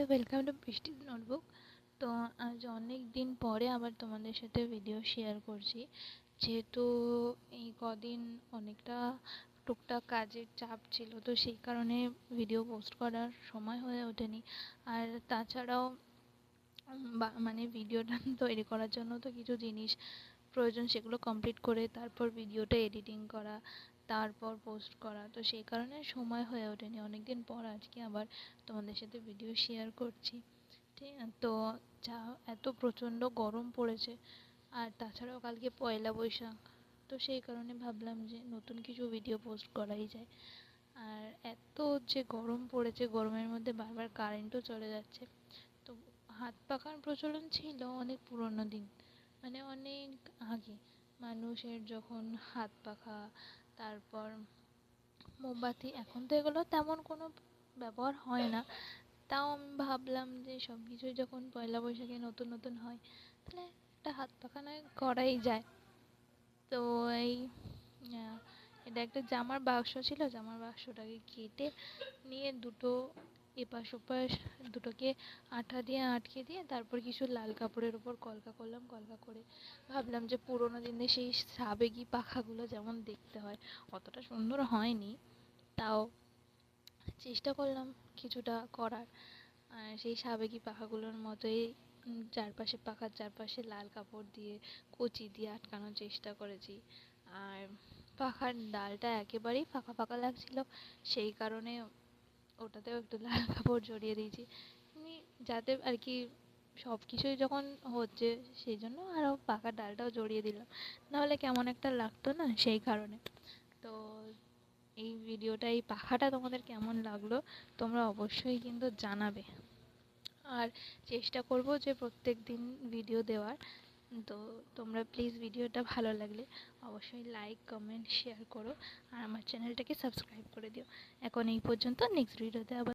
Welcome to বৃষ্টির notebook. তো আজ অনেক দিন পরে আবার তোমাদের সাথে ভিডিও শেয়ার করছি, যেহেতু এই কদিন অনেকটা টুকটাক কাজের চাপ ছিল, তো সেই কারণে ভিডিও পোস্ট করার সময় হয়ে ওঠেনি। আর তাছাড়াও মানে ভিডিওটা তৈরি করার জন্য তো কিছু জিনিস প্রয়োজন, সেগুলো কমপ্লিট করে তারপর ভিডিওটা এডিটিং করা, তারপর পোস্ট করা, তো সেই কারণে সময় হয়ে ওঠেনি। অনেক দিন পর আজকে আবার তোমাদের সাথে ভিডিও শেয়ার করছি। ঠিক আছে, তো যা এত প্রচণ্ড গরম পড়েছে, আর তাছাড়াও কালকে পয়লা বৈশাখ, তো সেই কারণে ভাবলাম যে নতুন কিছু ভিডিও পোস্ট করাই যায়। আর এত যে গরম পড়েছে, গরমের মধ্যে বারবার কারেন্টও চলে যাচ্ছে। তো হাত পাখার প্রচলন ছিল অনেক পুরোনো দিন, মানে অনেক আগে মানুষের যখন হাত পাখা, তারপর মোমবাতি, এখন তো এগুলো তেমন কোনো ব্যবহার হয় না। তাও আমি ভাবলাম যে সব কিছুই যখন পয়লা বৈশাখে নতুন নতুন হয়, তাহলে একটা হাত পাখা নয় করাই যায়। তো এই এটা একটা জামার বাক্স ছিল, জামার বাক্সটাকে কেটে নিয়ে দুটো এপাশ ওপাশ দুটোকে আঠা দিয়ে আটকে দিয়ে তারপর কিছু লাল কাপড়ের উপর কলকা করলাম। কলকা করে ভাবলাম যে পুরোনো দিনে সেই সাবেকি পাখাগুলো যেমন দেখতে হয়, অতটা সুন্দর হয়নি, তাও চেষ্টা করলাম কিছুটা করার। আর সেই সাবেকি পাখাগুলোর মতোই চারপাশে, পাখার চারপাশে লাল কাপড় দিয়ে কচি দিয়ে আটকানোর চেষ্টা করেছি। আর পাখার ডালটা একেবারেই ফাঁকা ফাঁকা লাগছিল, সেই কারণে ওটাতেও একটু লাল কাপড় জড়িয়ে দিয়েছি, এমনি যাতে আর কি সব কিছুই যখন হচ্ছে সেই জন্য আরও পাখার ডালটাও জড়িয়ে দিলাম, নাহলে কেমন একটা লাগতো না, সেই কারণে। তো এই ভিডিওটা, এই পাখাটা তোমাদের কেমন লাগলো তোমরা অবশ্যই কিন্তু জানাবে। আর চেষ্টা করব যে প্রত্যেক দিন ভিডিও দেওয়ার। তো তোমরা প্লিজ ভিডিওটা ভালো লাগলে অবশ্যই লাইক, কমেন্ট, শেয়ার করো, আর আমার চ্যানেলটাকে সাবস্ক্রাইব করে দিও। এখন এই পর্যন্ত, নেক্সট ভিডিওতে আবার